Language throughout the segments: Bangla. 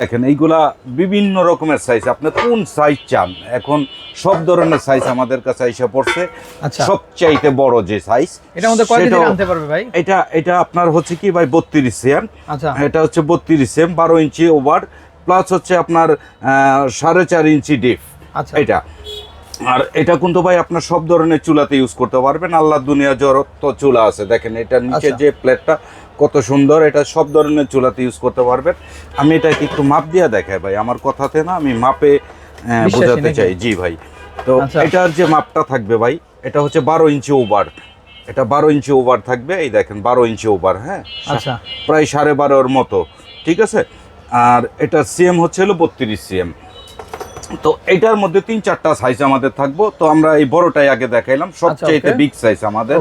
দেখেন এইগুলা বিভিন্ন রকমের সাইজ, আপনি কোন সাইজ চান। এখন সব ধরনের সাইজ আমাদের কাছে এসে পড়ছে। আচ্ছা, সবচাইতে বড় যে সাইজ, এটার মধ্যে কয় কেজি আনতে পারবে ভাই? এটা আপনার হচ্ছে কি ভাই 32 সিএম। আচ্ছা, এটা হচ্ছে 32 সিএম, 12 ইঞ্চি ওভার, প্লাস হচ্ছে আপনার 4.5 ইঞ্চি ডিপ। আচ্ছা, এটা আর এটা কিন্তু ভাই আপনার সব ধরনের চুলাতে ইউজ করতে পারবেন। আল্লাহ দুনিয়া যত চুলা আছে, দেখেন এটা নিচে যে প্লেটটা কত সুন্দর, এটা সব ধরনের চুলাতে ইউজ করতে পারবেন। আমি এটা একটু মাপ দিয়ে দেখাই ভাই, আমার কথাতে না, আমি মাপে বোঝাতে চাই। জি ভাই, তো এটার যে মাপটা থাকবে ভাই, এটা হচ্ছে 12 ইঞ্চি ওভার। এটা 12 ইঞ্চি ওভার থাকবে, এই দেখেন 12 ইঞ্চি ওভার। হ্যাঁ, আচ্ছা, প্রায় 12.5-এর মতো, ঠিক আছে। আর এটা সিএম হচ্ছে হলো 32 সিএম। তো এটার মধ্যে 3-4টা সাইজ আমাদের থাকবো। তো আমরা এই বড়টাই আগে দেখাইলাম, সবচেয়ে বিগ সাইজ আমাদের।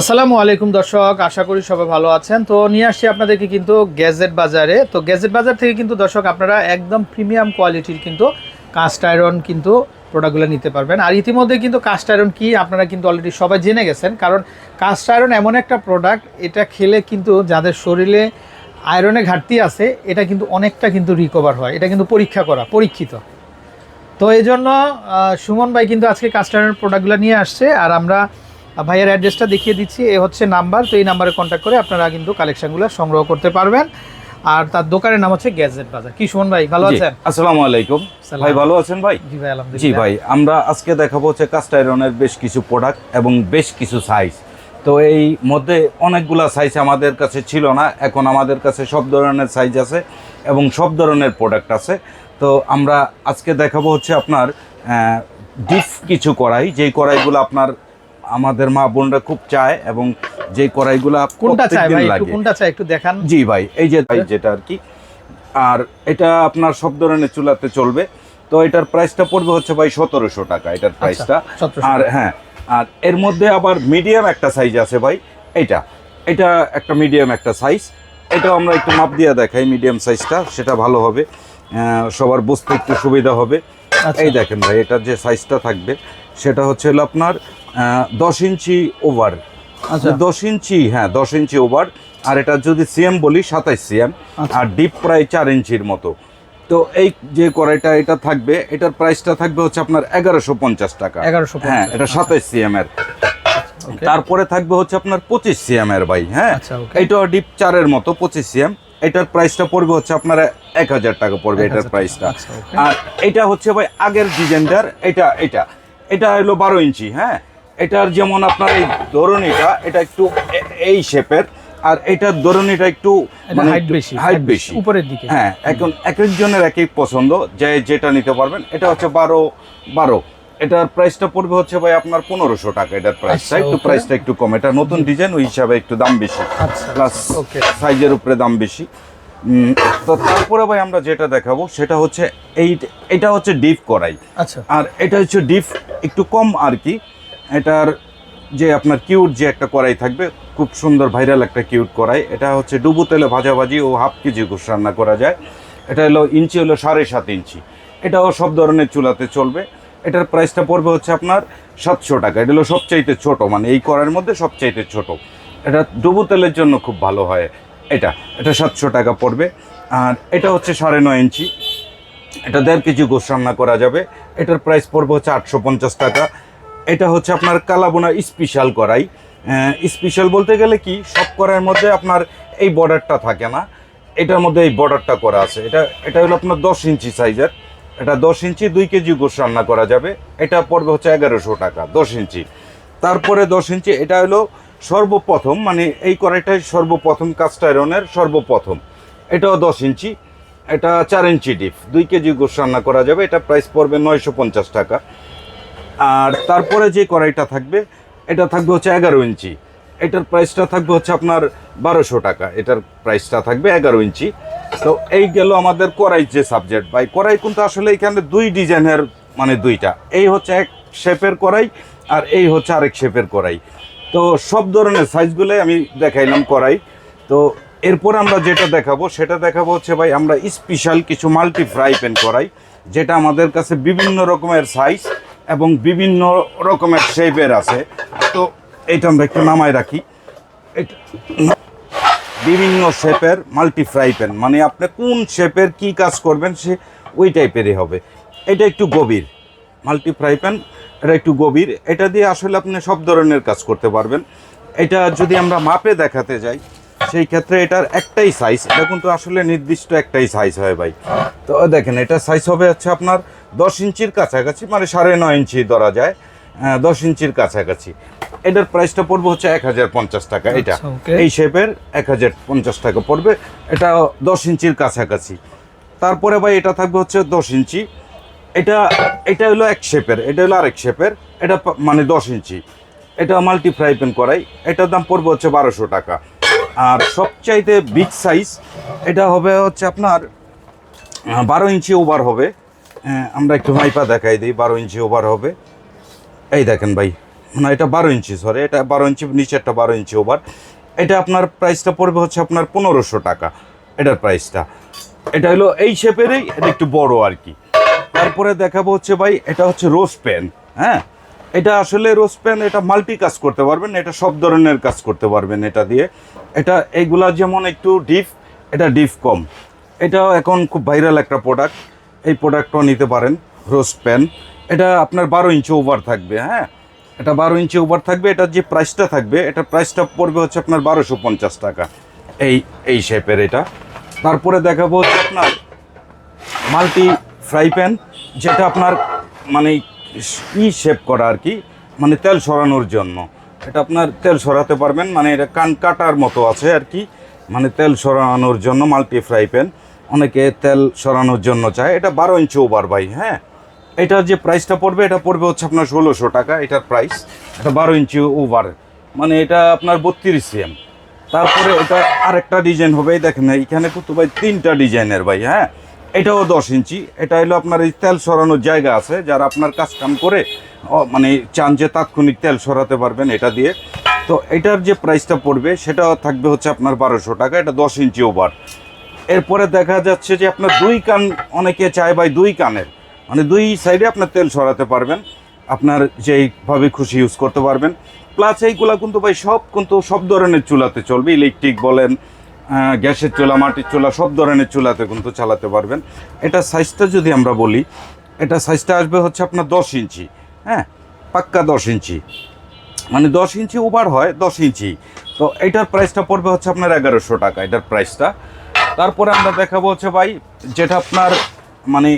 আসসালামু আলাইকুম দর্শক, আশা করি সবাই ভালো আছেন। তো নিয়ে আসছি আপনাদেরকে কিন্তু গ্যাজেট বাজারে। তো গ্যাজেট বাজার থেকে কিন্তু দর্শক আপনারা একদম প্রিমিয়াম কোয়ালিটির কিন্তু কাস্ট আয়রন কিন্তু প্রোডাক্টগুলো নিতে পারবেন। আর ইতিমধ্যে কিন্তু কাস্ট আয়রন কি আপনারা কিন্তু অলরেডি সবাই জেনে গেছেন, কারণ কাস্ট আয়রন এমন একটা প্রোডাক্ট, এটা খেলে কিন্তু যাদের শরীরে আয়রনের ঘাটতি আছে, এটা কিন্তু অনেকটা কিন্তু রিকভার হয়। এটা কিন্তু পরীক্ষিত। তো এই জন্য সুমন ভাই কিন্তু আজকে কাস্ট আয়রনের প্রোডাক্টগুলো নিয়ে আসছে। আর আমরা ভাইয়ের অ্যাড্রেসটা দেখিয়ে দিচ্ছি, এ হচ্ছে নাম্বার। তো এই নাম্বারে কন্ট্যাক্ট করে আপনারা কিন্তু কালেকশনগুলো সংগ্রহ করতে পারবেন। আর তার দোকানের নাম হচ্ছে গ্যাজেট বাজার। কি সুমন ভাই, ভালো আছেন? আসসালামু আলাইকুম ভাই, ভালো আছেন ভাই? জি ভাই, আলহামদুলিল্লাহ। জি ভাই, আমরা আজকে দেখাবো হচ্ছে কাস্ট আয়রনের বেশ কিছু প্রোডাক্ট এবং বেশ কিছু সাইজ। তো এই মধ্যে অনেকগুলা সাইজ আমাদের কাছে ছিল না, এখন আমাদের কাছে সব ধরনের সাইজ আছে এবং সব ধরনের প্রোডাক্ট আছে। তো আমরা আজকে দেখাবো হচ্ছে আপনার ডিপ কিছু কড়াই, যেই কড়াইগুলো আপনার আমাদের মা বোনরা খুব চায়, এবং যে কড়াইগুলো কোনটা চাই ভাই, কোনটা চাই একটু দেখান। জি ভাই, এই যে ভাই যেটা আর কি, আর এটা আপনার সব ধরনের চুলাতে চলবে। তো এটার প্রাইসটা পড়বে হচ্ছে ভাই 1700 টাকা এটার প্রাইসটা। আর হ্যাঁ, আর এর মধ্যে আবার মিডিয়াম একটা সাইজ আছে ভাই, এটা একটা মিডিয়াম একটা সাইজ। এটাও আমরা একটু মাপ দিয়ে দেখাই, মিডিয়াম সাইজটা, সেটা ভালো হবে, সবার বুঝতে একটু সুবিধা হবে। এই দেখেন ভাই, এটার যে সাইজটা থাকবে সেটা হচ্ছে হলো আপনার 10 ইঞ্চি ওভার। আচ্ছা, 10 ইঞ্চি, হ্যাঁ 10 ইঞ্চি ওভার। আর এটা যদি সিএম বলি 27 সিএম, আর ডিপ প্রায় 4 ইঞ্চির মতো। তো এই যে কড়াইটা এটা থাকবে, এটার প্রাইসটা থাকবে হচ্ছে আপনার 1150 টাকা। 1150, হ্যাঁ, এটা 27 সিএম এর। তারপরে থাকবে হচ্ছে আপনার 25 সিএম এর ভাই। হ্যাঁ, এটা ডিপ 4-এর মতো, 25 সিএম। এটার প্রাইসটা পড়বে হচ্ছে আপনার 1000 টাকা পড়বে এটার প্রাইসটা। আর এটা হচ্ছে ভাই আগের ডিজাইনটার, এটা হলো 12 ইঞ্চি। হ্যাঁ, এটার যেমন আপনার এই ধরনীটা, এটা একটু এই শেপের, আর এটার ধরনীটা একটু মানে হাইট বেশি উপরের দিকে। হ্যাঁ, এখন এক একজনের এক এক পছন্দ, যে যেটা নিতে পারবেন। এটা হচ্ছে 12। এটার প্রাইসটা পড়বে হচ্ছে ভাই আপনার 1500 টাকা এটার প্রাইসটা একটু কম। এটা নতুন ডিজাইন, ওই হিসাবে একটু দাম বেশি, প্লাস সাইজের উপরে দাম বেশি। তো তারপরে ভাই আমরা যেটা দেখাবো সেটা হচ্ছে এটা হচ্ছে ডিপ কড়াই। আচ্ছা, আর এটা হচ্ছে ডিপ একটু কম আর কি। এটার যে আপনার কিউট যে একটা কড়াই থাকবে, খুব সুন্দর ভাইরাল একটা কিউট কড়াই। এটা হচ্ছে ডুবো তেলে ভাজাভাজি ও হাফ কেজি গোশ রান্না করা যায়। এটা হলো ইঞ্চি হলো 7.5 ইঞ্চি। এটাও সব ধরনের চুলাতে চলবে। এটার প্রাইসটা পড়বে হচ্ছে আপনার 700 টাকা। এটা হলো সবচাইতে ছোট, মানে এই কড়াইয়ের মধ্যে সবচাইতে ছোট। এটা ডুবো তেলের জন্য খুব ভালো হয়। এটা 700 টাকা পড়বে। আর এটা হচ্ছে 9.5 ইঞ্চি। এটা 1.5 কেজি গোশ রান্না করা যাবে। এটার প্রাইস পড়বে হচ্ছে 850 টাকা। এটা হচ্ছে আপনার কালাবোনা স্পেশাল কড়াই। স্পেশাল বলতে গেলে কি, সব কড়াইয়ের মধ্যে আপনার এই বর্ডারটা থাকে না, এটার মধ্যে এই বর্ডারটা করা আছে। এটা হলো আপনার 10 ইঞ্চি সাইজের। এটা 10 ইঞ্চি, 2 কেজি গোশ রান্না করা যাবে। এটা পড়বে হচ্ছে 1100 টাকা 10 ইঞ্চি। তারপরে 10 ইঞ্চি, এটা হলো সর্বপ্রথম, মানে এই কড়াইটাই সর্বপ্রথম কাস্ট আয়রনের সর্বপ্রথম। এটাও 10 ইঞ্চি। এটা 4 ইঞ্চি ডিপ, 2 কেজি গোশ রান্না করা যাবে। এটা প্রাইস পড়বে 950 টাকা। আর তারপরে যে কড়াইটা থাকবে, এটা থাকবে হচ্ছে 11 ইঞ্চি। এটার প্রাইসটা থাকবে হচ্ছে আপনার 1200 টাকা। এটার প্রাইসটা থাকবে 11 ইঞ্চি। তো এই গেল আমাদের কড়াই যে সাবজেক্ট ভাই। কড়াই কিন্তু আসলে এখানে 2 ডিজাইনের, মানে 2টা, এই হচ্ছে এক শেপের কড়াই, আর এই হচ্ছে আরেক শেপের কড়াই। তো সব ধরনের সাইজগুলোই আমি দেখাইলাম কড়াই। তো এরপর আমরা যেটা দেখাবো সেটা দেখাবো হচ্ছে ভাই আমরা স্পেশাল কিছু মাল্টি ফ্রাই প্যান কড়াই, যেটা আমাদের কাছে বিভিন্ন রকমের সাইজ এবং বিভিন্ন রকমের শেপের আছে। তো এইটা আমরা একটু নামায় রাখি। বিভিন্ন শেপের মাল্টি ফ্রাই প্যান, মানে আপনি কোন শেপের কি কাজ করবেন সে ওই টাইপেরই হবে। এটা একটু গভীর মাল্টি ফ্রাই প্যান, এটা একটু গভীর, এটা দিয়ে আসলে আপনি সব ধরনের কাজ করতে পারবেন। এটা যদি আমরা মাপে দেখাতে যাই সেই ক্ষেত্রে এটার একটাই সাইজ, এটা কিন্তু আসলে নির্দিষ্ট একটাই সাইজ হয় ভাই। তো দেখেন এটা সাইজ হবে হচ্ছে আপনার 10 ইঞ্চির কাছাকাছি, মানে 9.5 ইঞ্চি ধরা যায়, 10 ইঞ্চির কাছাকাছি। এটার প্রাইসটা পড়বে হচ্ছে 1050 টাকা। এটা আচ্ছা, okay। এই শেপের 1050 টাকা পড়বে, এটা 10 ইঞ্চির কাছাকাছি। তারপরে ভাই এটা থাকবে হচ্ছে 10 ইঞ্চি, এটা এটা হলো এক শেপের, এটা হলো আরেক শেপের, এটা মানে 10 ইঞ্চি, এটা মাল্টি ফ্রাই প্যান করাই, এটার দাম পড়বে হচ্ছে 1200 টাকা। আর সবচাইতে বিগ সাইজ এটা হবে হচ্ছে আপনার 12 ইঞ্চি ওভার হবে। আমরা একটু মাইপা দেখাই দিই, 12 ইঞ্চি ওভার হবে। এই দেখেন ভাই, না এটা 12 ইঞ্চি, সরি এটা 12 ইঞ্চি, নিচেরটা 12 ইঞ্চি ওভার। এটা আপনার প্রাইসটা পড়বে হচ্ছে আপনার 1500 টাকা এটার প্রাইসটা। এটা হলো এই শেপেরই, এটা একটু বড় আর কি। তারপরে দেখাবো হচ্ছে ভাই এটা হচ্ছে রোস্ট প্যান। হ্যাঁ, এটা আসলে রোস্ট প্যান, এটা মাল্টি কাজ করতে পারবেন, এটা সব ধরনের কাজ করতে পারবেন এটা দিয়ে। এটা এইগুলা যেমন একটু ডিপ, এটা ডিপ কম, এটাও এখন খুব ভাইরাল একটা প্রোডাক্ট, এই প্রোডাক্টটাও নিতে পারেন। রোস্ট প্যান এটা আপনার 12 ইঞ্চি ওভার থাকবে। হ্যাঁ, এটা 12 ইঞ্চি ওভার থাকবে, এটার যে প্রাইসটা থাকবে, এটা প্রাইসটা পড়বে হচ্ছে আপনার 1250 টাকা এই শেপের এটা। তারপরে দেখাবো হচ্ছে আপনার মাল্টি ফ্রাই প্যান, যেটা আপনার মানে শেপ করা আর কি, মানে তেল সরানোর জন্য। এটা আপনার তেল সরাতে পারবেন, মানে এটা কান কাটার মতো আছে আর কি, মানে তেল সরানোর জন্য মাল্টি ফ্রাই প্যান। অনেকে তেল সরানোর জন্য চায়। এটা 12 ইঞ্চি ওভার ভাই। হ্যাঁ, এটার যে প্রাইসটা পড়বে, এটা পড়বে হচ্ছে আপনার 1600 টাকা এটার প্রাইস। এটা 12 ইঞ্চি ওভার, মানে এটা আপনার 32 সিএম। তারপরে এটা আরেকটা ডিজাইন হবে, এই দেখেন এইখানে কিন্তু ভাই 3টা ডিজাইনের ভাই। হ্যাঁ, এটাও 10 ইঞ্চি, এটা হলো আপনার এই তেল সরানোর জায়গা আছে, যারা আপনার কাজ কাম করে মানে চান যে তাৎক্ষণিক তেল সরাতে পারবেন এটা দিয়ে। তো এটার যে প্রাইসটা পড়বে সেটা থাকবে হচ্ছে আপনার 1200 টাকা, এটা 10 ইঞ্চি ওভার। এরপরে দেখা যাচ্ছে যে আপনার 2 কান, অনেকে চায় ভাই 2 কানের, মানে 2 সাইডে আপনার তেল সরাতে পারবেন, আপনার যেইভাবে খুশি ইউজ করতে পারবেন। প্লাস এইগুলা কিন্তু ভাই সব ধরনের চুলাতে চলবে, ইলেকট্রিক বলেন, গ্যাসের চুলা, মাটির চুলা, সব ধরনের চুলাতে কিন্তু চালাতে পারবেন। এটা সাইজটা যদি আমরা বলি, এটা সাইজটা আসবে হচ্ছে আপনার 10 ইঞ্চি। হ্যাঁ, পাক্কা 10 ইঞ্চি, মানে 10 ইঞ্চি ওভার হয় 10 ইঞ্চি। তো এটার প্রাইসটা পড়বে হচ্ছে আপনার 1100 টাকা এটার প্রাইসটা। তারপরে আমরা দেখাবো হচ্ছে ভাই যেটা আপনার মানে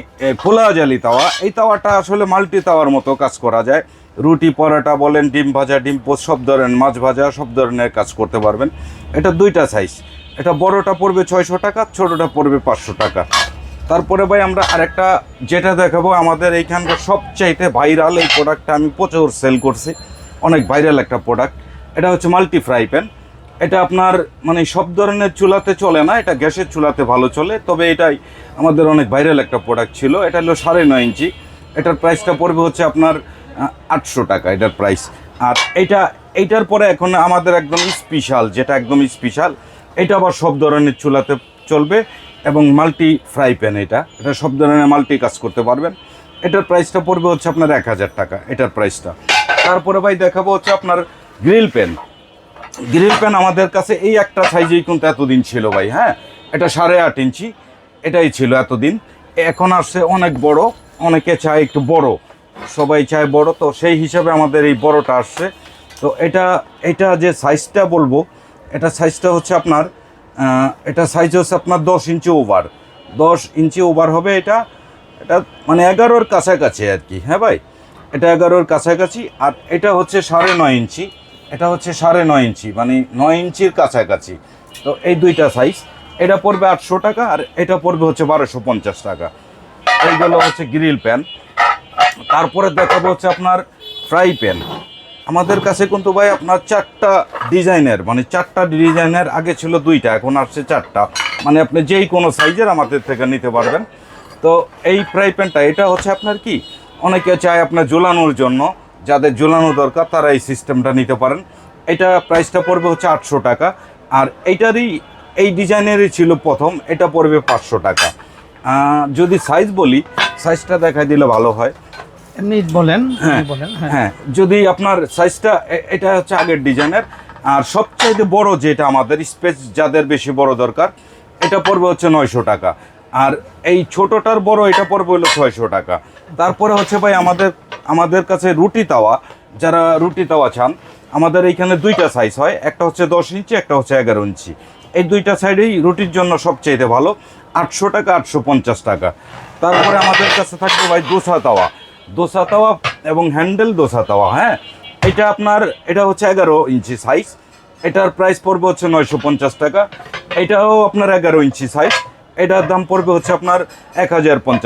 খোলা জালি তাওয়া। এই তাওয়াটা আসলে মাল্টি তাওয়ার মতো কাজ করা যায়, রুটি পরোটা বলেন, ডিম ভাজা, ডিম পোস্ট, সব ধরনের মাছ ভাজা, সব ধরনের কাজ করতে পারবেন। এটা 2টা সাইজ, এটা বড়টা পড়বে 600 টাকা, ছোটোটা পড়বে 500 টাকা। তারপরে ভাই আমরা আরেকটা যেটা দেখাবো, আমাদের এইখানকার সবচাইতে ভাইরাল এই প্রোডাক্টটা আমি প্রচুর সেল করছি, অনেক ভাইরাল একটা প্রোডাক্ট। এটা হচ্ছে মাল্টি ফ্রাই প্যান। এটা আপনার মানে সব ধরনের চুলাতে চলে না, এটা গ্যাসের চুলাতে ভালো চলে, তবে এটাই আমাদের অনেক ভাইরাল একটা প্রোডাক্ট ছিল। এটা হলো 9.5 ইঞ্চি, এটার প্রাইসটা পড়বে হচ্ছে আপনার 800 টাকা এটার প্রাইস। আর এইটার পরে এখন আমাদের একদম স্পেশাল, যেটা একদম স্পেশাল, এটা আবার সব ধরনের চুলাতে চলবে এবং মাল্টি ফ্রাই প্যান। এটা সব ধরনের মাল্টি কাজ করতে পারবেন। এটার প্রাইসটা পড়বে হচ্ছে আপনার 1000 টাকা এটার প্রাইসটা। তারপরে ভাই দেখাবো হচ্ছে আপনার গ্রিল প্যান। গ্রিল প্যান আমাদের কাছে এই একটা সাইজেই কিন্তু এতদিন ছিল ভাই। হ্যাঁ, এটা 8.5 ইঞ্চি, এটাই ছিল এতদিন। এখন আসছে অনেক বড়, অনেকে চায় একটু বড়, সবাই চায় বড়, তো সেই হিসাবে আমাদের এই বড়টা আসছে। তো এটা যে সাইজটা বলবো, এটা সাইজটা হচ্ছে আপনার এটা সাইজ হচ্ছে আপনার 10 ইঞ্চি ওভার, 10 ইঞ্চি ওভার হবে এটা মানে 11-র কাছাকাছি আর কি। হ্যাঁ ভাই, এটা 11-র কাছাকাছি। আর এটা হচ্ছে 9.5 ইঞ্চি, এটা হচ্ছে 9.5 ইঞ্চি, মানে 9 ইঞ্চির কাছাকাছি। তো এই 2টা সাইজ, এটা পড়বে 800 টাকা আর এটা পড়বে হচ্ছে 1250 টাকা। এইগুলো হচ্ছে গ্রিল প্যান। তারপরে দেখাবো হচ্ছে আপনার ফ্রাই প্যান। আমাদের কাছে কিন্তু ভাই আপনার 4টা ডিজাইনের, মানে 4টা ডিজাইনের, আগে ছিল 2টা, এখন আসছে 4টা, মানে আপনি যেই কোনো সাইজের আমাদের থেকে নিতে পারবেন। তো এই ফ্রাই প্যানটা এটা হচ্ছে আপনার কি, অনেকে চায় আপনার ঝোলানোর জন্য, যাদের ঝোলানো দরকার তারা এই সিস্টেমটা নিতে পারেন। এটা প্রাইসটা পড়বে হচ্ছে 800 টাকা। আর এইটারই এই ডিজাইনেরই ছিল প্রথম, এটা পড়বে 500 টাকা। যদি সাইজ বলি, সাইজটা দেখাই দিলে ভালো হয়। এমনি বলেন। হ্যাঁ, যদি আপনার সাইজটা, এটা হচ্ছে আগের ডিজাইনের, আর সবচাইতে বড় যেটা আমাদের স্পেস যাদের বেশি বড় দরকার, এটা পড়বে হচ্ছে 900 টাকা। আর এই ছোটোটার বড় এটা পড়বে হলো 600 টাকা। তারপরে হচ্ছে ভাই আমাদের কাছে রুটি তাওয়া, যারা রুটি তাওয়া চান, আমাদের এইখানে দুইটা সাইজ হয়, একটা হচ্ছে 10 ইঞ্চি, একটা হচ্ছে 11 ইঞ্চি। এই দুইটা সাইডেই রুটির জন্য সবচাইতে ভালো, 800 টাকা 850 টাকা। তারপরে আমাদের কাছে থাকবে ভাই দোসা তাওয়া এবং হ্যান্ডেল দোসা তাওয়া। হ্যাঁ, এটা হচ্ছে 11 ইঞ্চি সাইজ, এটার প্রাইস পড়বে হচ্ছে 950 টাকা। এটাও আপনার 11 ইঞ্চি সাইজ, এটার দাম পড়বে হচ্ছে আপনার 1050